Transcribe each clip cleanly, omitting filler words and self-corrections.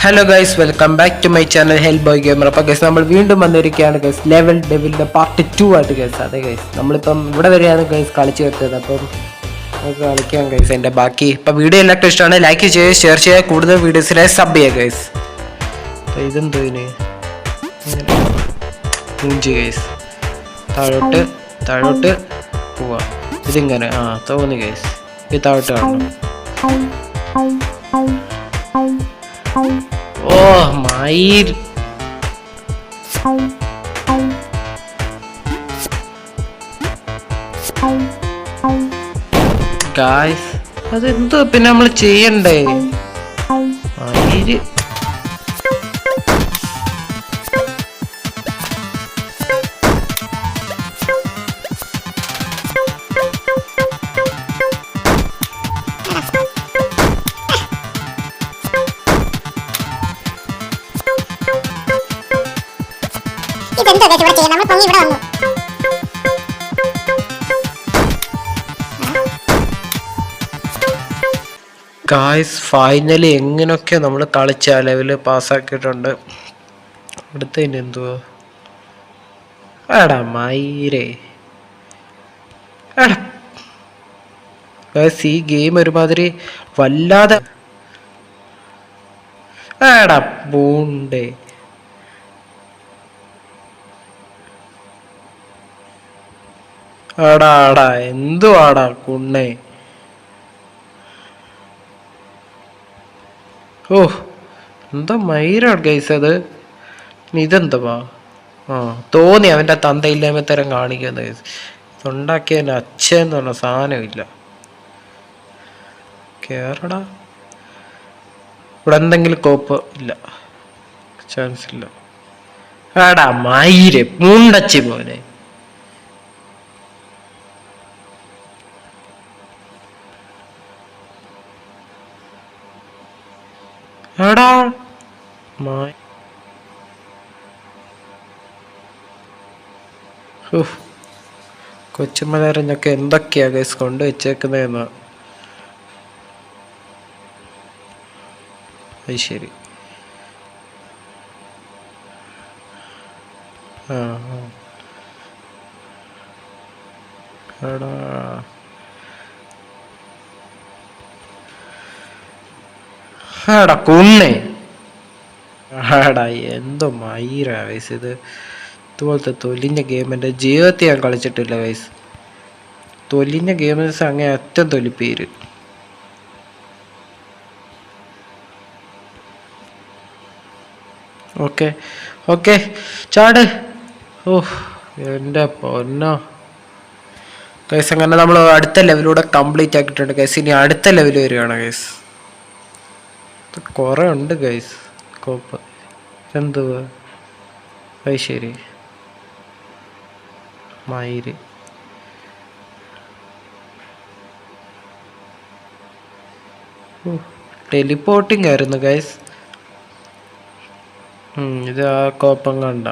Hello guys, welcome back to my channel health boy gamer. അപ്പോൾ guys നമ്മൾ വീണ്ടും വന്നിരിക്കുകയാണ് ഗൈസ്, ലെവൽ ഡെവിലിൻ്റെ പാർട്ട് 2 ആയിട്ട് ഗൈസ്. അതെ ഗൈസ്, നമ്മളിപ്പം ഇവിടെ വരെയാണ് ഗൈസ് കളിച്ച് വരുന്നത്. അപ്പം നമുക്ക് കളിക്കാം ഗൈസ്. എൻ്റെ ബാക്കി ഇപ്പം വീഡിയോ എല്ലാവർക്കും ഇഷ്ടമാണ്, ലൈക്ക് ചെയ്യുക, ഷെയർ ചെയ്യുക, കൂടുതൽ വീഡിയോസിനെ സബ് ചെയ്യുക ഗൈസ്. അപ്പോൾ ഇതെന്തോ ഇതിന് മൂഞ്ചി ഗൈസ്, താഴോട്ട് പോവാം. ഇതിങ്ങനെ തോന്നി ഗൈസ്, ഇത് താഴോട്ട് കാണണം. ഓ മയിർ ഗായ്സ്, അതെന്തോ പിന്നെ നമ്മൾ ചെയ്യണ്ടേ? മയിര് ഗായ്സ്, ഫൈനലി എങ്ങനെയൊക്കെ നമ്മൾ കളിച്ച ലെവല് പാസ്സാക്കിയിട്ടുണ്ട്. അടുത്തതിന് എന്തുവാ? എടാ മയിരേ, എടാ ഗായ്സ്, ഈ ഗെയിം ഒരുമാതിരി വല്ലാതെ എടാ പൂണ്ടേ. ആടാ എന്തുവാടാ കുണ്ണേ? ഓ എന്താ മയിരാണ് ഗൈസ് അത്. ഇതെന്തുവാ? തോന്നി അവൻ്റെ തന്തയില്ലായ്മ തരം കാണിക്കുന്നത് ഗൈസ്. ഇതുണ്ടാക്കിയതിൻ്റെ അച്ഛൻ എന്ന് പറഞ്ഞ സാധനമില്ല. കേറടാ, ഇവിടെ എന്തെങ്കിലും കോപ്പ് ഇല്ല, ചാൻസ് ഇല്ല. ആടാ മയിര് മുണ്ടച്ചി പോലെ. എടാ കൊച്ചുമലറിഞ്ഞൊക്കെ എന്തൊക്കെയാ ഗൈസ് കൊണ്ട് വെച്ചേക്കുന്നതെന്ന്. അത് ശരി. എടാ ആടാ കുണ്ണേ, ആടാ എന്തോ മയിരാ വയസ്സ് ഇത്. ഇതുപോലത്തെ തൊലിഞ്ഞ ഗെയിം എൻ്റെ ജീവിതത്തിൽ ഞാൻ കളിച്ചിട്ടില്ല വയസ്സ്. തൊലിഞ്ഞ ഗെയിംസ് അങ്ങനെ അറ്റം തൊലിപ്പേര്. ഓക്കെ ഓക്കെ ചാട്. ഓ എൻ്റെ പൊന്നോ ഗൈസ്, അങ്ങനെ നമ്മൾ അടുത്ത ലെവലൂടെ കംപ്ലീറ്റ് ആക്കിയിട്ടുണ്ട് ഗൈസ്. ഇനി അടുത്ത ലെവൽ വരികയാണ് ഗൈസ്. കുറെ ഉണ്ട് ഗൈസ് കോപ്പ്. എന്തുവാ? അത് ശരി, മയിര്. ടെലിപ്പോർട്ടിങ് ആയിരുന്നു ഗൈസ്. ഇത് ആ കോപ്പം കണ്ട.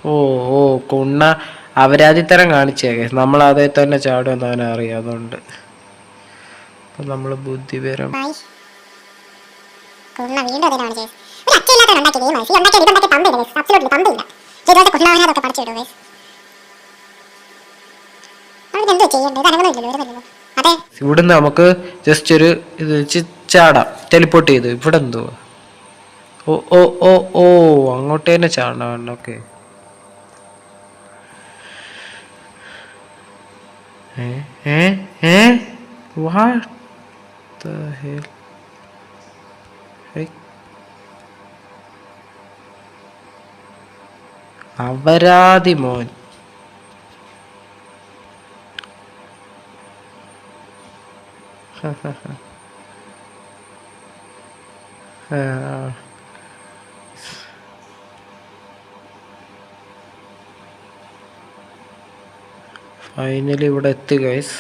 ഓ കുണ്ണ അവരാദ്യത്തരം കാണിച്ചേ ഗൈസ്. നമ്മൾ അതേ തന്നെ ചാടുമെന്ന് അവനെ അറിയാം. അതുകൊണ്ട് അപ്പം നമ്മൾ ബുദ്ധിപരം ഇവിടുന്ന് നമുക്ക് ജസ്റ്റ് ഒരു ഇത് വെച്ച് ചാടാം, ടെലിപ്പോർട്ട് ചെയ്ത്. ഇവിടെ എന്തുവാ? ഓ അങ്ങോട്ട് തന്നെ ചാടണം. Okay, what the hell? അവരാതി മോൻ. ഫൈനലി ഇവിടെ എത്തി ഗൈസ്.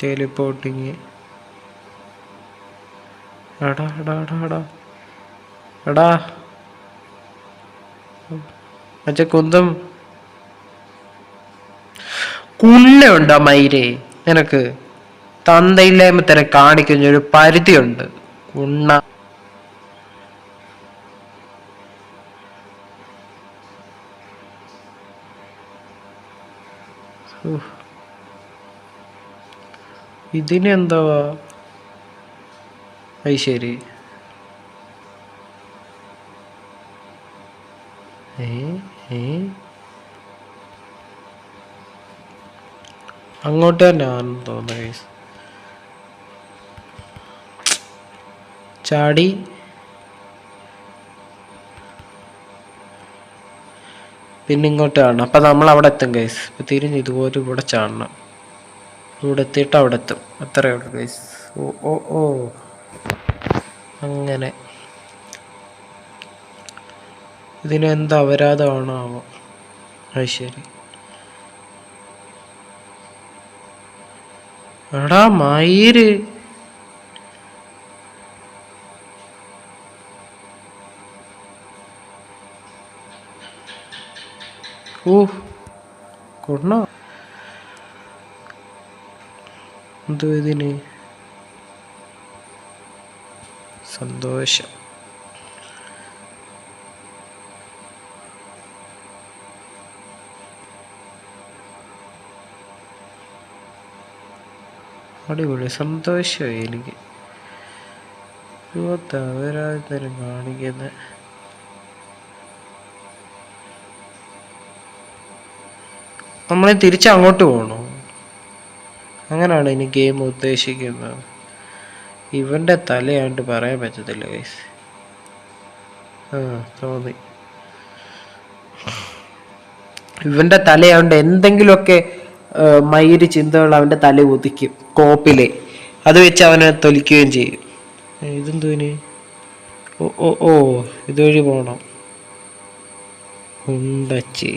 ടെലിപ്പോർട്ടിങ്. എടാ മറ്റേ കുന്തം കുണ്ണുണ്ടോ മയിരേ നിനക്ക്? തന്തയില്ലായ്മ തന്നെ കാണിക്കുന്ന ഒരു പരിധിയുണ്ട്. ഉണ്ണ ഇതിനെന്താ ശരി. അങ്ങോട്ട് തന്നെ ആണെന്ന് തോന്നുന്നു. ചാടി പിന്നെ ഇങ്ങോട്ട് കാണണം. അപ്പം നമ്മൾ അവിടെ എത്തും ഗൈസ്. ഇപ്പം തിരിഞ്ഞ് ഇതുപോലെ ഇവിടെ ചാടണം. ഇവിടെ എത്തിയിട്ട് അവിടെ എത്തും. അത്രയേ ഉള്ളൂ ഗൈസ്. ഓ ഓ ഓ അങ്ങനെ. ഇതിനെന്ത് അപരാധമാണോ ആവോ. അത് ശരി. എടാ മയിര്. കൊണ്ണ എന്തോ ഇതിന് സന്തോഷം. അടിപൊളി സന്തോഷമായി എനിക്ക്. അവരാരും കാണിക്കുന്നത്. നമ്മളെ തിരിച്ച് അങ്ങോട്ട് പോകണോ? അങ്ങനെയാണ് ഇനി ഗെയിം ഉദ്ദേശിക്കുന്നത്. ഇവന്റെ തലയാണ്ട് പറയാൻ പറ്റത്തില്ല ഗൈസ്. തോന്നി ഇവന്റെ തലയാണ്ട് എന്തെങ്കിലുമൊക്കെ മയിര് ചിന്തകൾ അവന്റെ തല ഉദിക്കും കോപ്പില്. അത് വെച്ച് അവനെ തൊലിക്കുകയും ചെയ്യും. ഇതെന്തോന്? ഓ ഓ ഓ ഇതുവഴി പോണം. ഉണ്ടച്ചി.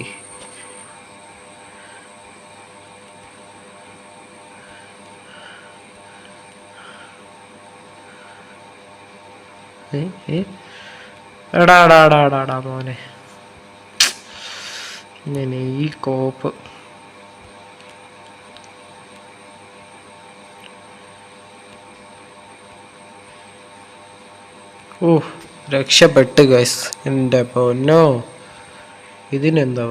എടാ മോനെ, ഇങ്ങനെ ഈ കോപ്പ് രക്ഷപ്പെട്ട് ഗൈസ്. എൻ്റെ പൊന്നോ, ഇതിനെന്താ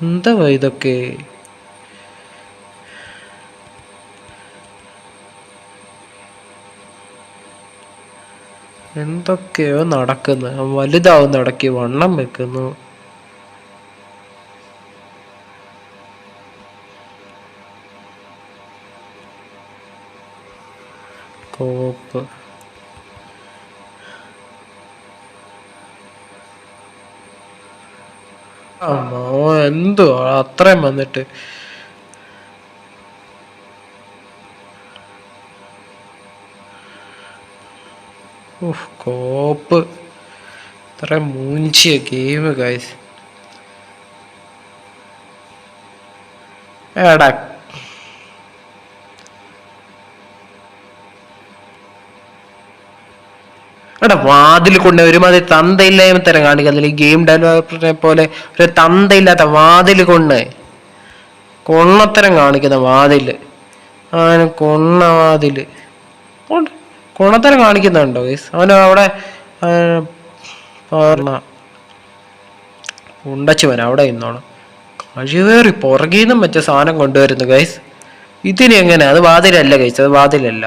എന്താ ഇതൊക്കെ? എന്തൊക്കെയോ നടക്കുന്നു. വലുതാവുന്നു, ഇടയ്ക്ക് വണ്ണം വെക്കുന്നു. കോപ്പ് എന്തോ അത്രയും വന്നിട്ട്. കോപ്പ് ഇത്ര മൂഞ്ചിയ ഗെയിം ഗൈസ്. എടാ വാതിൽ കൊണ്ട് ഒരുമാതിരി തന്തയില്ലായ്മ തരം കാണിക്കുന്നില്ല. ഈ ഗെയിം ഡെവലപ്പറിനെ പോലെ ഒരു തന്തയില്ലാത്ത വാതിൽ കൊണ്ട് കൊണ്ണത്തരം കാണിക്കുന്ന വാതില്. അവന് കൊണ്ണ വാതില് കൊണത്തരം കാണിക്കുന്നുണ്ടോ ഗൈസ്? അവന് അവിടെ ഉണ്ടച്ചുവൻ അവിടെ ഇന്നോണം കഴിവേറി പുറകീന്നും വെച്ച സാധനം കൊണ്ടുവരുന്നു ഗൈസ്. ഇതിന് എങ്ങനെ? അത് വാതിലല്ല ഗൈസ്, അത് വാതിലല്ല.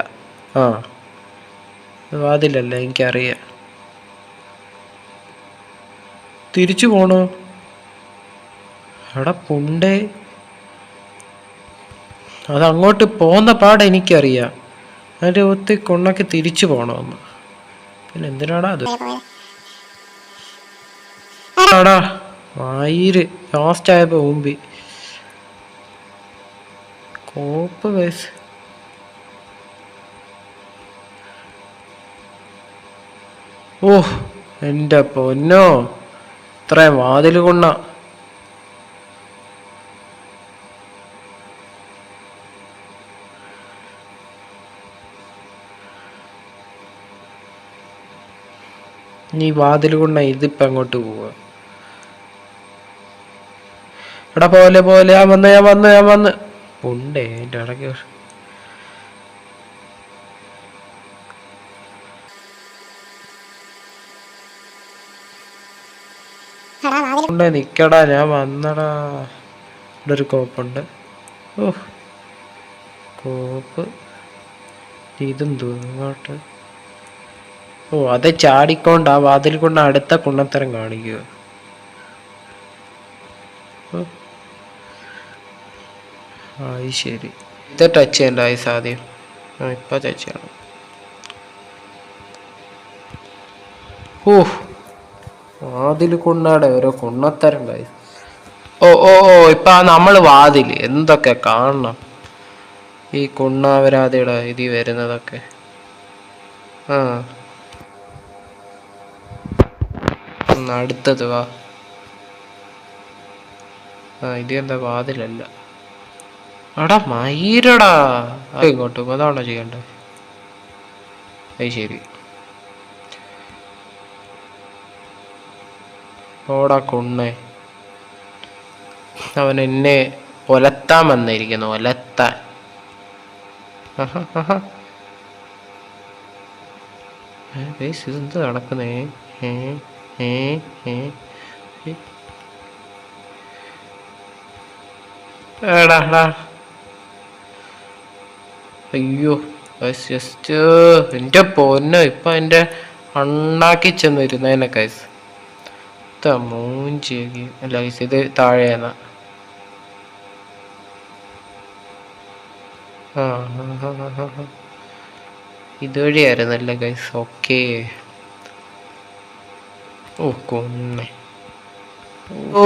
അത് വാതിലല്ല, എനിക്കറിയാം. തിരിച്ചു പോണോ? എടാ പുണ്ടേ, അതങ്ങോട്ട് പോന്ന പാടെ എനിക്കറിയാം. അതിൻ്റെ ഒത്തിരി കൊണ്ണൊക്കെ തിരിച്ചു പോണമെന്ന്. പിന്നെ എന്തിനാടാ അത്? ആടാ മയിര് ലാസ്റ്റ് ആയപ്പോ മുമ്പി കോപ്പ് ഗൈസ്. എൻ്റെ പൊന്നോ, ഇത്രയും വാതിൽ കൊണ്ണ. നീ വാതിൽ കൊണ്ട ഇതിപ്പോ അങ്ങോട്ട് പോവാ. എടാ പോലെ പോലെ ഞാൻ വന്ന് ഉണ്ടേ എന്റെ ഇടയ്ക്ക് ഉണ്ടേ നിക്കടാ, ഞാൻ വന്നടാ. ഇവിടെ ഒരു കോപ്പുണ്ട്. ഓ കോപ്പ് ഇതെന്തോ ഇങ്ങോട്ട്. ഓ അത് ചാടിക്കൊണ്ട് ആ വാതിൽ കൊണ്ട് അടുത്ത കുണ്ണത്തരം കാണിക്കുക. അത് ശരി, ഇത് ടച്ച് ചെയ്യണ്ട ഐസ് ആദ്യം. ഇപ്പൊ ടച്ച് ചെയ്യണം. ഓ വാതിൽ കൊണ്ടാടെ ഓരോ കുണ്ണത്തരം ഐസ്. ഓ ഓ ഓ ഇപ്പൊ നമ്മള് വാതില് എന്തൊക്കെ കാണണം. ഈ കുണ്ണാവരാതിയുടെ ഇതിൽ വരുന്നതൊക്കെ. ആ അടുത്തത് വാ. ഇത് എന്താ വാതിലല്ല. എടാ മയിരടാ, ഇങ്ങോട്ടും അതാണോ ചെയ്യണ്ടത്? അത് ശരി. ഓടാ കൊണ്ണേ, അവൻ എന്നെ ഒലത്താൻ വന്നിരിക്കുന്നു. ഒലത്താൻ. ഇതെന്ത് നടക്കുന്നേ? എടാ അയ്യോ ജസ്റ്റ് എന്റെ പൊന്നോ, ഇപ്പൊ എന്റെ അണ്ണാക്കി ചെന്നിരുന്നേനെ കൈസ്. മൂഞ്ചി അല്ല കൈസ്, ഇത് താഴെയാന്ന. ഇതുവഴിയായിരുന്നല്ലേ കൈസ്. ഓക്കേ. ഓ കൊന്നേ. ഓ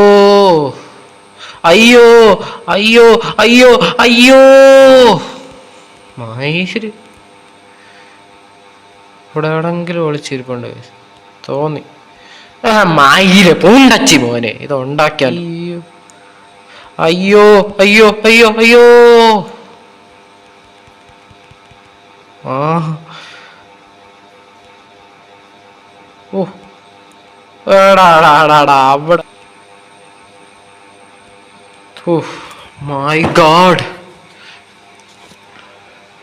അയ്യോ അയ്യോ അയ്യോ അയ്യോ മഹേശ്വരി ഇവിടെ എവിടെങ്കിലും ഒളിച്ചിരിപ്പുണ്ട് തോന്നി. മയില് പൂണ്ടച്ചി മോനെ, ഇത് ഉണ്ടാക്കിയാൽ. അയ്യോ അയ്യോ അയ്യോ അയ്യോ ആ ഓ എടാടാടാടാ അവിടെ. മൈ ഗോഡ്,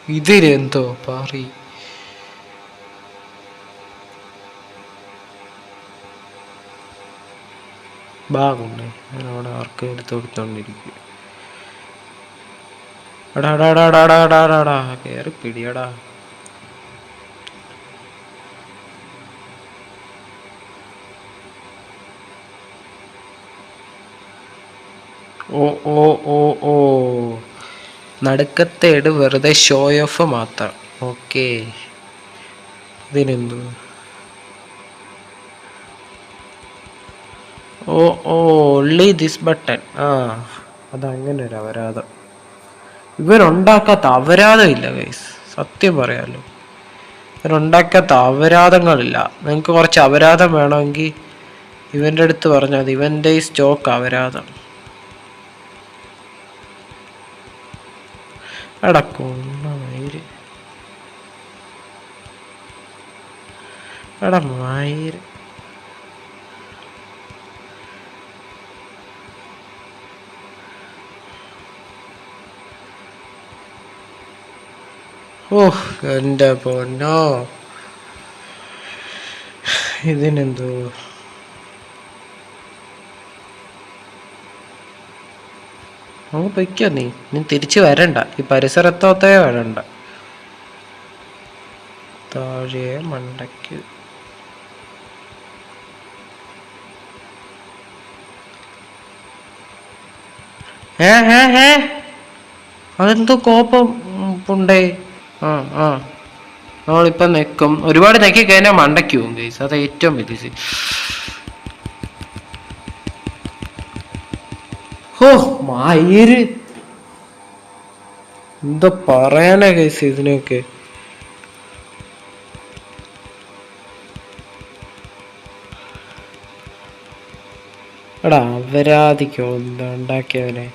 ഇതിലെന്തോ പറ. ബാഗുണ്ടേ, ഞാനവിടെ ആർക്ക് എടുത്ത് കൊടുത്തോണ്ടിരിക്കും. എടാടാടാടാടാടാടാ കേറി പിടിയടാ. ഓ ഓ ഓ ഓ നടുക്കത്തെ ഇട് വെറുതെ ഷോ ഓഫ് മാത്രം. ഓക്കെ, ഇതിനെന്തു? ഓ ഓ ഓൺലി ദിസ് ബട്ടൺ. അതങ്ങനെ ഒരു അപരാധം. ഇവരുണ്ടാക്കാത്ത അപരാധം ഇല്ല ഗൈസ്, സത്യം പറയാലോ. ഇവരുണ്ടാക്കാത്ത അപരാധങ്ങളില്ല. നിങ്ങൾക്ക് കുറച്ച് അപരാധം വേണമെങ്കിൽ ഇവൻ്റെ അടുത്ത് പറഞ്ഞാൽ മതി. ഇവൻ്റെ ഈ സ്റ്റോക്ക് അപരാധം. മയിര് മയിര് ഓ എൻ്റെ പൊന്നോ, ഇതിനെന്തോ അങ്ങ് പൊയ്ക്കോ. നീ തിരിച്ചു വരണ്ട, ഈ പരിസരത്തോത്തേ വരണ്ട. താഴെ മണ്ടയ്ക്ക് അതെന്തോ കോപ്പം പുണ്ടേ. നമ്മളിപ്പം നെക്കും, ഒരുപാട് നെക്കി കഴിഞ്ഞാൽ മണ്ടയ്ക്ക് പോകും ഗൈസ്. അത് ഏറ്റവും വലിയ. ഓ മയിര് എന്താ പറയാനാ ഗൈസ് ഇതിനൊക്കെ. എടാ അവരാധിക്കോ എന്താ ഉണ്ടാക്കിയവനെ.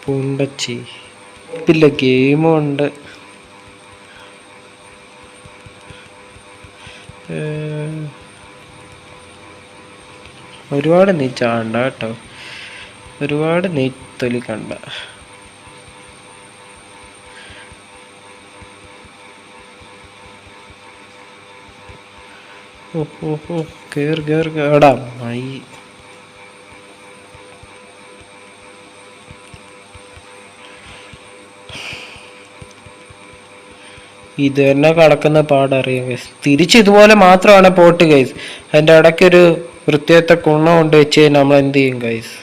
പുണ്ടച്ചി പിന്നെ ഗെയിമുണ്ട്. ഒരുപാട് നീ ചാണ്ട കേട്ടോ, ഒരുപാട് നീ തൊലി കണ്ട. കേടാ മൈ. ഇത് തന്നെ കടക്കുന്ന പാടറിയാം ഗൈസ്. തിരിച്ച് ഇതുപോലെ മാത്രമാണ് പോട്ട് ഗൈസ്. അതിൻ്റെ ഇടയ്ക്കൊരു വൃത്തിയത്തെ കുണ്ണ കൊണ്ട് വെച്ച് കഴിഞ്ഞാൽ നമ്മൾ എന്ത് ചെയ്യും ഗൈസ്?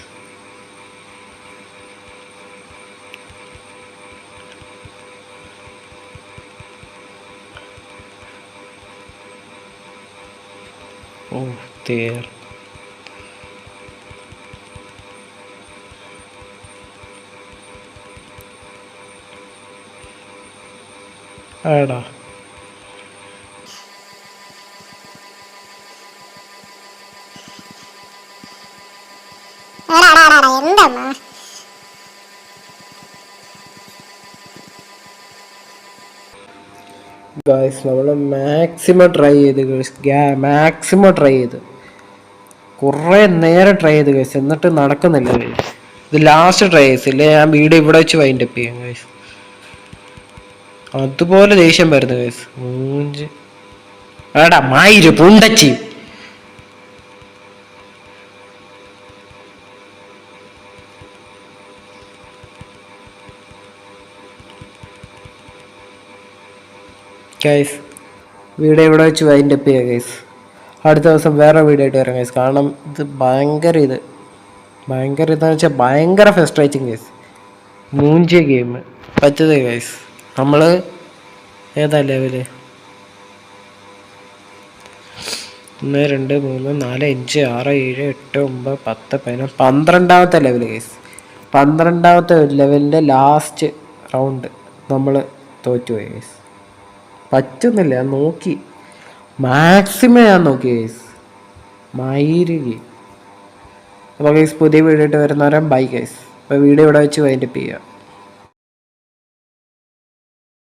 ഓ തേർ. ആടാ ഗായ്സ് നമ്മൾ മാക്സിമം ട്രൈ ചെയ്ത് മാക്സിമം ട്രൈ ചെയ്ത് കുറേ നേരം ട്രൈ ചെയ്ത് ഗൈസ്, എന്നിട്ട് നടക്കുന്നില്ല ഗൈസ്. ഇത് ലാസ്റ്റ് ട്രൈ ചെയ്തില്ലേ, ഞാൻ വീഡിയോ ഇവിടെ വെച്ച് വൈൻഡപ്പ് ചെയ്യാം ഗൈസ്. അതുപോലെ ദേഷ്യം വരുന്നു ഗൈസ്. മൂഞ്ച് എടാ മായിര് പുണ്ടച്ചി. ഗൈസ് വീഡിയോ ഇവിടെ വെച്ച് വൈൻഡപ്പ് ചെയ്യാം ഗൈസ്. അടുത്ത ദിവസം വേറെ വീഡിയോ ആയിട്ട് വരാം ഗൈസ്. കാരണം ഇത് ഭയങ്കര ഇതെന്ന് വെച്ചാൽ ഭയങ്കര ഫ്രസ്ട്രേറ്റിംഗ് ഗൈസ്. മൂഞ്ചിയ ഗെയിം പറ്റത് ഗൈസ്. നമ്മൾ ഏതാ level? 1 2 3 4 5 6 7 8 9 10 11 12ാമത്തെ level guys. 12ാമത്തെ ലെവലിൻ്റെ last round നമ്മൾ തോറ്റുപോയി ഗൈസ്. പറ്റുന്നില്ല, ഞാൻ നോക്കി, മാക്സിമം ഞാൻ നോക്കി ഗൈസ്. മയിലുകി. അപ്പോൾ ഗൈസ് പുതിയ വീഡിയോ ആയിട്ട് വരുന്നവരെ ബൈ ഗൈസ്. അപ്പോൾ വീഡിയോ ഇവിടെ വെച്ച് വൈൻഡപ്പ് ചെയ്യുക.